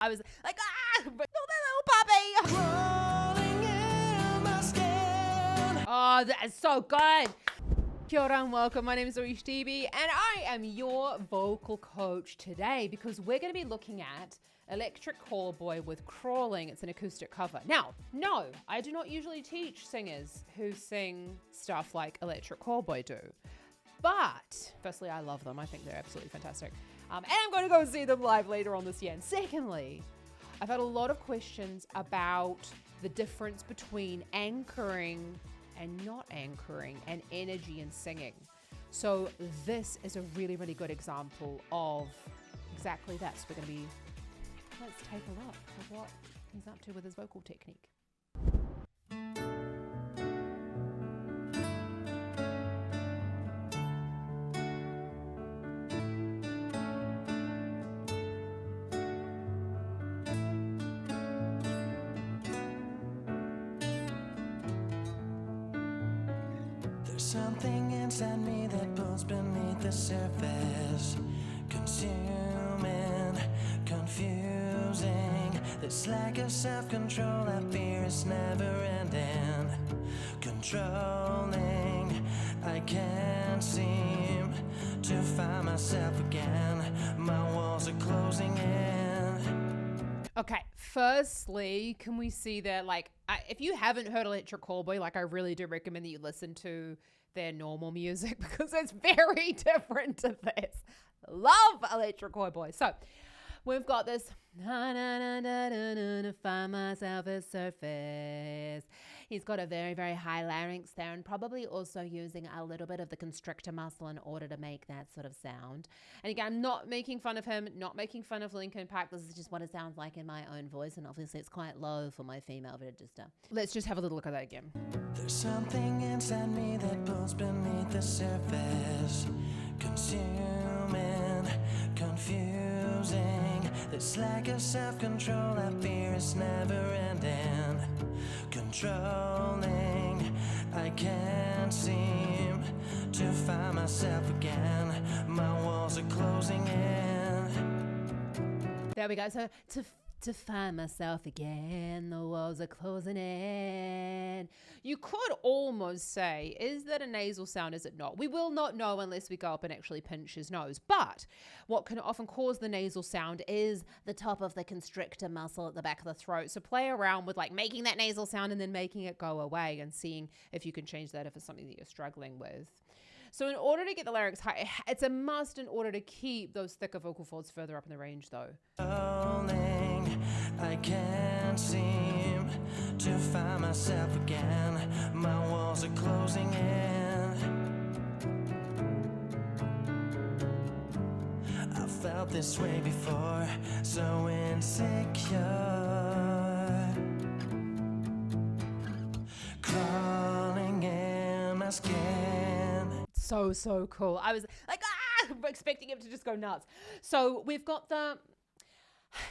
I was like, not that little puppy. Crawling in my skin. Oh, that is so good. Kia ora and welcome. My name is ZoeStibi and I am your vocal coach today because we're going to be looking at Electric Callboy with Crawling. It's an acoustic cover. Now, no, I do not usually teach singers who sing stuff like Electric Callboy do. But firstly, I love them. I think they're absolutely fantastic. And I'm going to go see them live later on this year. And secondly, I've had a lot of questions about the difference between anchoring and not anchoring and energy in singing. So this is a really, really good example of exactly that. So we're going to be, let's take a look at what he's up to with his vocal technique. Something inside me that pulls beneath the surface, consuming, confusing. This lack of self-control I fear is never ending. Controlling, I can't seem to find myself again. My walls are closing in. Okay, firstly, can we see that, like, if you haven't heard Electric Callboy, like, I really do recommend that you listen to their normal music because it's very different to this. Love Electric Callboy. So we've got this find myself at surface. He's got a very, very high larynx there and probably also using a little bit of the constrictor muscle in order to make that sort of sound. And again, I'm not making fun of him, not making fun of Linkin Park. This is just what it sounds like in my own voice. And obviously it's quite low for my female register. Let's just have a little look at that again. There's something inside me that pulls beneath the surface, consuming, confusing. This lack of self-control I fear is never ending. Controlling, I can't seem to find myself again. My walls are closing in. There we go. So to find myself again, the walls are closing in. You could almost say, is that a nasal sound? Is it not? We will not know unless we go up and actually pinch his nose. But what can often cause the nasal sound is the top of the constrictor muscle at the back of the throat. So play around with like making that nasal sound and then making it go away and seeing if you can change that if it's something that you're struggling with. So in order to get the larynx high, it's a must in order to keep those thicker vocal folds further up in the range though. I can't seem to find myself again. My walls are closing in. I felt this way before, so insecure, crawling in my skin. So cool. I was like, expecting him to just go nuts. So we've got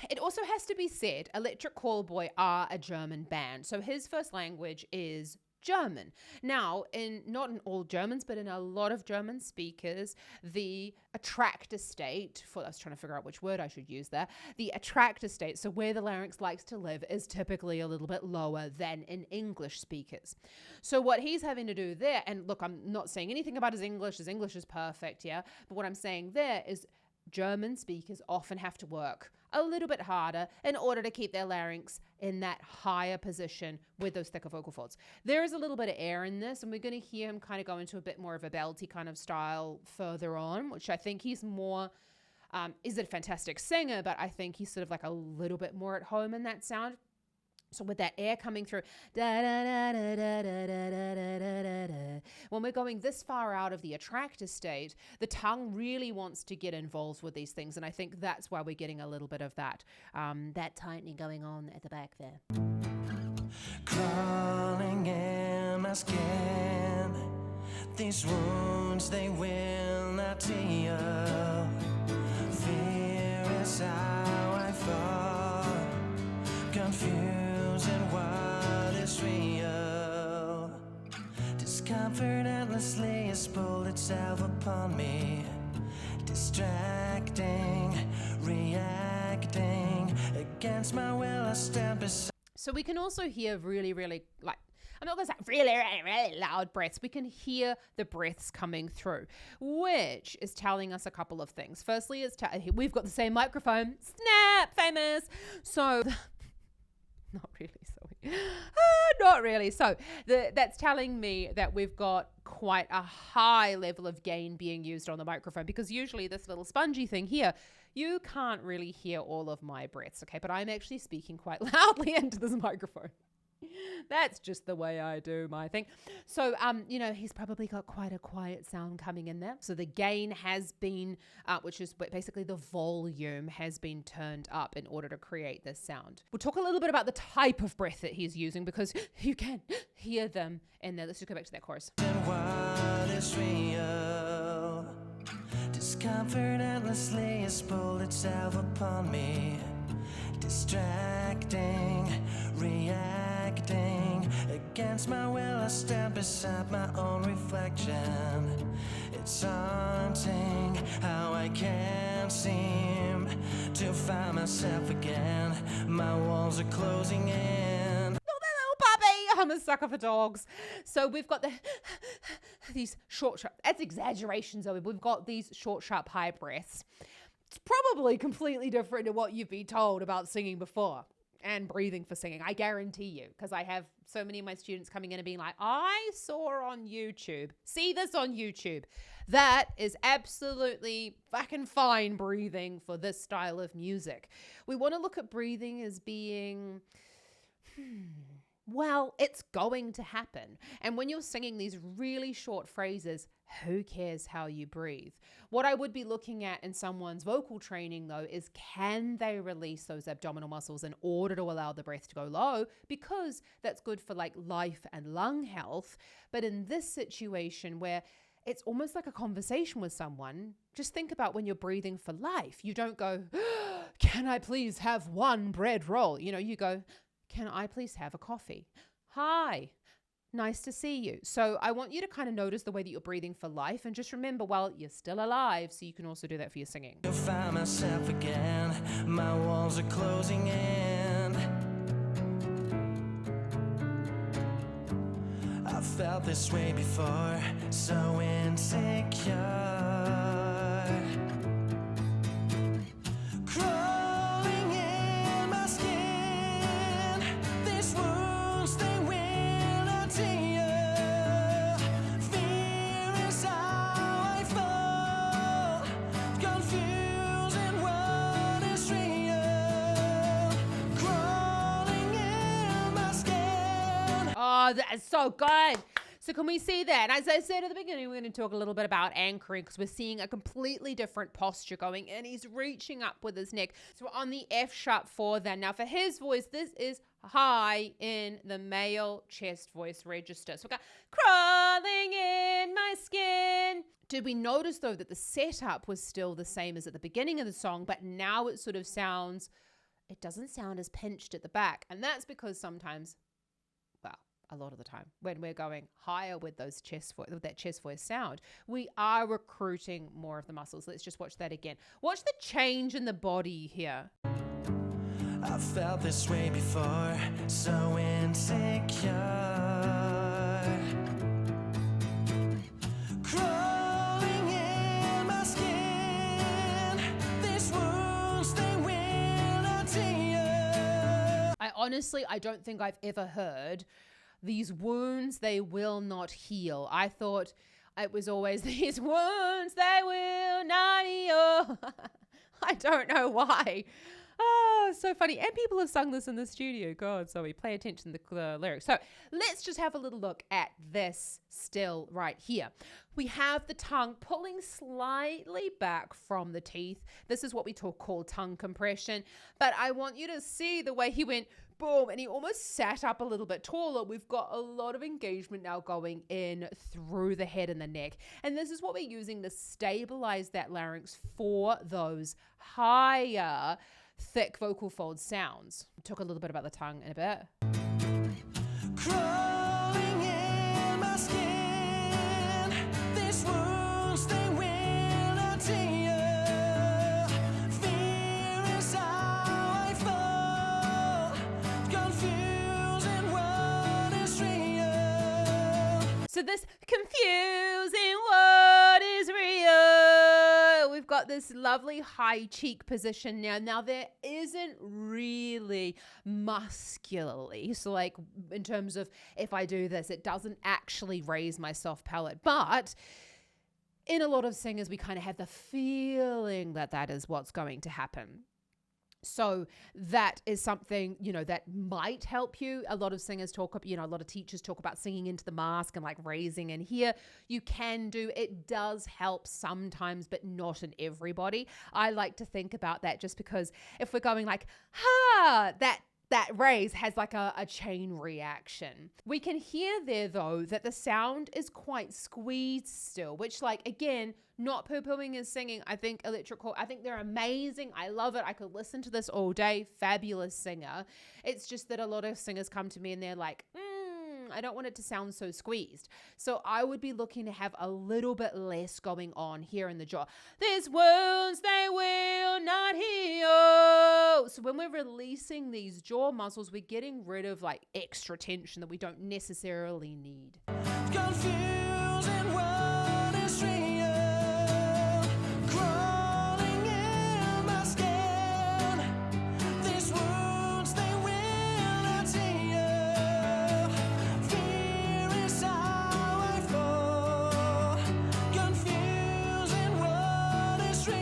it also has to be said, Electric Callboy are a German band. So his first language is German. Now, not in all Germans, but in a lot of German speakers, the attractor state, I was trying to figure out which word I should use there, the attractor state, so where the larynx likes to live, is typically a little bit lower than in English speakers. So what he's having to do there, and look, I'm not saying anything about his English is perfect, yeah, but what I'm saying there is German speakers often have to work a little bit harder in order to keep their larynx in that higher position with those thicker vocal folds. There is a little bit of air in this, and we're going to hear him kind of go into a bit more of a belty kind of style further on, which I think he's more, is a fantastic singer, but I think he's sort of like a little bit more at home in that sound. So with that air coming through, when we're going this far out of the attractor state, the tongue really wants to get involved with these things. And I think that's why we're getting a little bit of that tightening going on at the back there. Crawling in my skin, these wounds, they will not heal. Fear is how I fall, confusing what is real. Discomfort endlessly has pulled itself upon me, distracting, reacting against against my will, I stand beside. So we can also hear really, really, like, I'm not going to say really, really, really loud breaths. We can hear the breaths coming through, which is telling us a couple of things. Firstly, we've got the same microphone. Snap, famous. So, not really, sorry. Not really. So that's telling me that we've got quite a high level of gain being used on the microphone, because usually this little spongy thing here, you can't really hear all of my breaths, okay? But I'm actually speaking quite loudly into this microphone. That's just the way I do my thing. So, he's probably got quite a quiet sound coming in there. So the gain has been, which is basically the volume has been turned up in order to create this sound. We'll talk a little bit about the type of breath that he's using, because you can hear them in there. Let's just go back to that chorus. And what is real? Discomfort endlessly has pulled itself upon me. Distracting, reacting against my will, I stand beside my own reflection. It's haunting how I can't seem to find myself again. My walls are closing in. I'm a sucker for dogs. So we've got these short, sharp, that's exaggeration, Zoe. We've got these short, sharp, high breaths. It's probably completely different to what you've been told about singing before and breathing for singing. I guarantee you, because I have so many of my students coming in and being like, I saw on YouTube, see this on YouTube. That is absolutely fucking fine breathing for this style of music. We want to look at breathing as being, well, it's going to happen. And when you're singing these really short phrases, who cares how you breathe? What I would be looking at in someone's vocal training, though, is can they release those abdominal muscles in order to allow the breath to go low? Because that's good for like life and lung health. But in this situation where it's almost like a conversation with someone, just think about when you're breathing for life. You don't go, can I please have one bread roll? You go, can I please have a coffee? Hi, nice to see you. So I want you to kind of notice the way that you're breathing for life, and just remember, well, you're still alive, so you can also do that for your singing. To find myself again, my walls are closing in. I felt this way before, so insecure. Crawling in my skin, these wounds, they will not heal. Fear is how I fall, confusing what is real. Crawling in my skin. Oh, that is so good. So can we see that? As I said at the beginning, we're going to talk a little bit about anchoring, because we're seeing a completely different posture going in. He's reaching up with his neck. So we're on the F sharp 4 then. Now for his voice, this is high in the male chest voice register. So we've got crawling in my skin. Did we notice though that the setup was still the same as at the beginning of the song, but now it sort of sounds, it doesn't sound as pinched at the back. And that's because sometimes, well, a lot of the time when we're going higher with those with that chest voice sound, we are recruiting more of the muscles. Let's just watch that again. Watch the change in the body here. I felt this way before, so insecure. Crawling in my skin, these wounds, they will not heal. I don't think I've ever heard these wounds, they will not heal. I thought it was always these wounds, they will not heal. I don't know why. Oh, so funny. And people have sung this in the studio. God, so we pay attention to the lyrics. So let's just have a little look at this still right here. We have the tongue pulling slightly back from the teeth. This is what we call tongue compression. But I want you to see the way he went boom, and he almost sat up a little bit taller. We've got a lot of engagement now going in through the head and the neck. And this is what we're using to stabilize that larynx for those higher, thick vocal fold sounds. Talk a little bit about the tongue in a bit. Crawling in my skin, these wounds, they will not heal. Fear is how I So this confusing what is real. We've got this lovely high cheek position now. Now there isn't really muscularly. So like in terms of if I do this, it doesn't actually raise my soft palate. But in a lot of singers, we kind of have the feeling that that is what's going to happen. So that is something, that might help you. A lot of singers talk, a lot of teachers talk about singing into the mask and like raising in here. You can do, it does help sometimes, but not in everybody. I like to think about that just because if we're going like, that raise has like a chain reaction. We can hear there though that the sound is quite squeezed still, which like, again, not poo-pooing his singing. I think I think they're amazing. I love it. I could listen to this all day. Fabulous singer. It's just that a lot of singers come to me and they're like, I don't want it to sound so squeezed. So I would be looking to have a little bit less going on here in the jaw. These wounds they will not heal. So when we're releasing these jaw muscles, we're getting rid of like extra tension that we don't necessarily need. Confusing what is real, crawling in my skin. These wounds they will not heal. Fear is how I fall. Confusing what is real.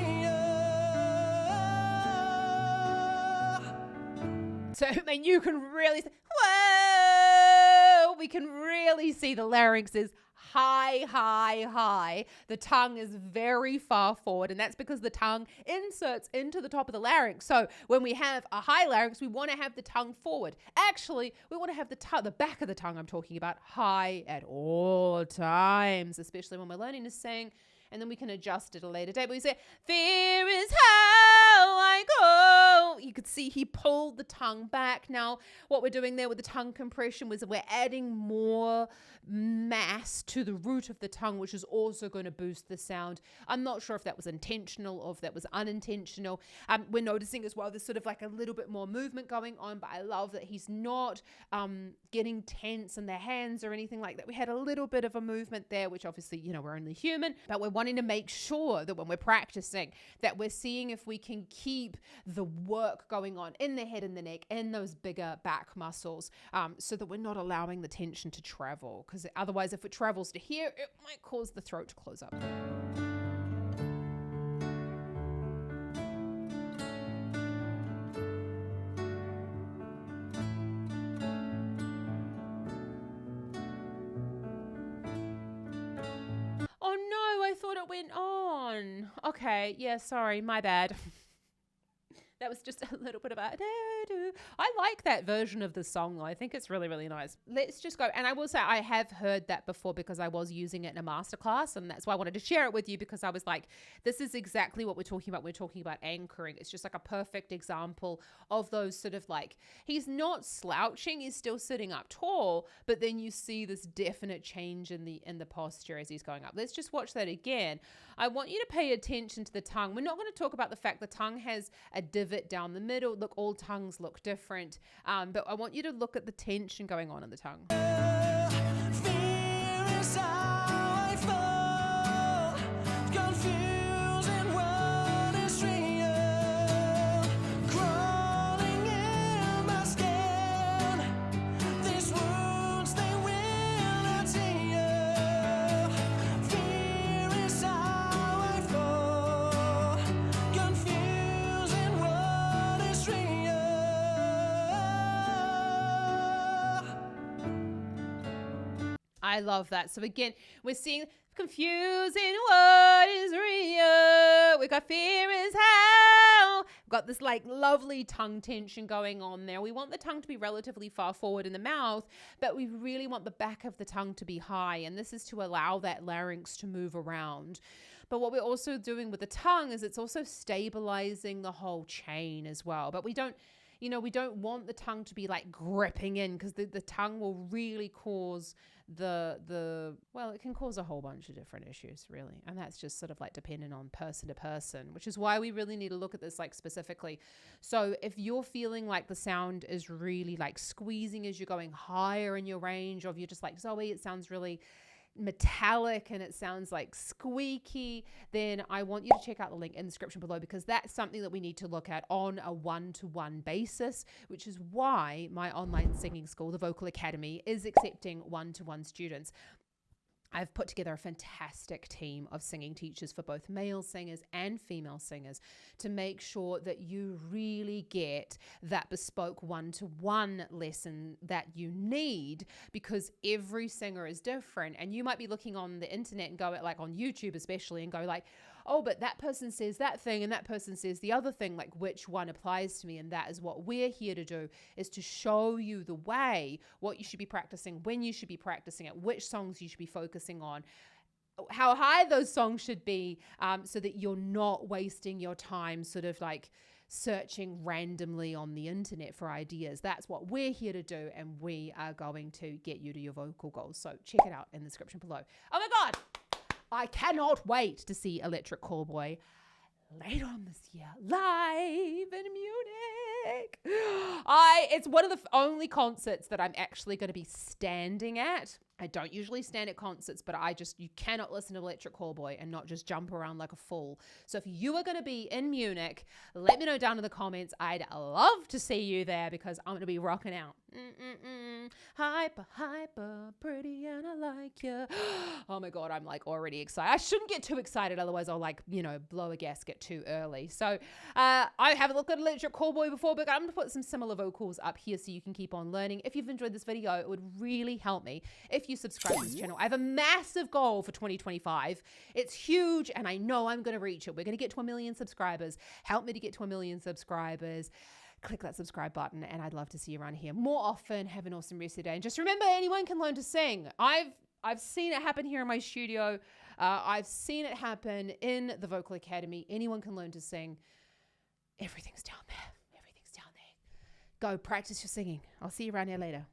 So I mean, you can really whoa, we can really see the larynx is high, high, high. The tongue is very far forward, and that's because the tongue inserts into the top of the larynx. So when we have a high larynx, we want to have the tongue forward. Actually, we want to have the back of the tongue, I'm talking about, high at all times, especially when we're learning to sing. And then we can adjust it a later date. But we say, fear is how I go. You could see he pulled the tongue back. Now, what we're doing there with the tongue compression was we're adding more mass to the root of the tongue, which is also going to boost the sound. I'm not sure if that was intentional or if that was unintentional. We're noticing as well, there's sort of like a little bit more movement going on, but I love that he's not getting tense in the hands or anything like that. We had a little bit of a movement there, which obviously, we're only human, but we're wanting to make sure that when we're practicing that we're seeing if we can keep the work going on in the head and the neck and those bigger back muscles, so that we're not allowing the tension to travel, because otherwise if it travels to here, it might cause the throat to close up. Oh no, I thought it went on. Okay, yeah, sorry, my bad. That was just a little bit of a do-do. I like that version of the song though. I think it's really, really nice. Let's just go. And I will say I have heard that before because I was using it in a masterclass, and that's why I wanted to share it with you, because I was like, this is exactly what we're talking about. We're talking about anchoring. It's just like a perfect example of those sort of like, he's not slouching, he's still sitting up tall, but then you see this definite change in the posture as he's going up. Let's just watch that again. I want you to pay attention to the tongue. We're not going to talk about the fact the tongue has a divot down the middle. Look, all tongues look different, but I want you to look at the tension going on in the tongue. Fear is how I fall, confusing what is real, crawling in my skin. These wounds they will not heal. Fear is how I fall, confusing what is real. I love that. So again, we're seeing confusing what is real. We got fear is how. We've got this like lovely tongue tension going on there. We want the tongue to be relatively far forward in the mouth, but we really want the back of the tongue to be high. And this is to allow that larynx to move around. But what we're also doing with the tongue is it's also stabilizing the whole chain as well. But we don't want the tongue to be like gripping in, because the tongue will really cause it can cause a whole bunch of different issues, really. And that's just sort of like dependent on person to person, which is why we really need to look at this like specifically. So if you're feeling like the sound is really like squeezing as you're going higher in your range, or if you're just like, Zoe, it sounds really metallic and it sounds like squeaky, then I want you to check out the link in the description below, because that's something that we need to look at on a one-to-one basis, which is why my online singing school, the Vocal Academy, is accepting one-to-one students. I've put together a fantastic team of singing teachers for both male singers and female singers to make sure that you really get that bespoke one-to-one lesson that you need, because every singer is different. And you might be looking on the internet and go at, like on YouTube especially, and go like, oh, but that person says that thing and that person says the other thing, like which one applies to me? And that is what we're here to do, is to show you the way, what you should be practicing, when you should be practicing it, which songs you should be focusing on, how high those songs should be, so that you're not wasting your time sort of like searching randomly on the internet for ideas. That's what we're here to do, and we are going to get you to your vocal goals. So check it out in the description below. Oh my God, I cannot wait to see Electric Callboy later on this year, live in Munich. It's one of the only concerts that I'm actually going to be standing at. I don't usually stand at concerts, but you cannot listen to Electric Callboy and not just jump around like a fool. So if you are going to be in Munich, let me know down in the comments. I'd love to see you there, because I'm going to be rocking out. Hyper, hyper, pretty, and I like you. Oh my God, I'm like already excited. I shouldn't get too excited, otherwise I'll like, blow a gasket too early. So I haven't looked at Electric Callboy before, but I'm going to put some similar vocals up here so you can keep on learning. If you've enjoyed this video, it would really help me if you subscribe to this channel. I have a massive goal for 2025. It's huge, and I know I'm going to reach it. We're going to get to 1 million subscribers. Help me to get to 1 million subscribers. Click that subscribe button, and I'd love to see you around here more often. Have an awesome rest of the day, and just remember, anyone can learn to sing. I've seen it happen here in my studio. I've seen it happen in the Vocal Academy. Anyone can learn to sing. Everything's down there. Everything's down there. Go practice your singing. I'll see you around here later.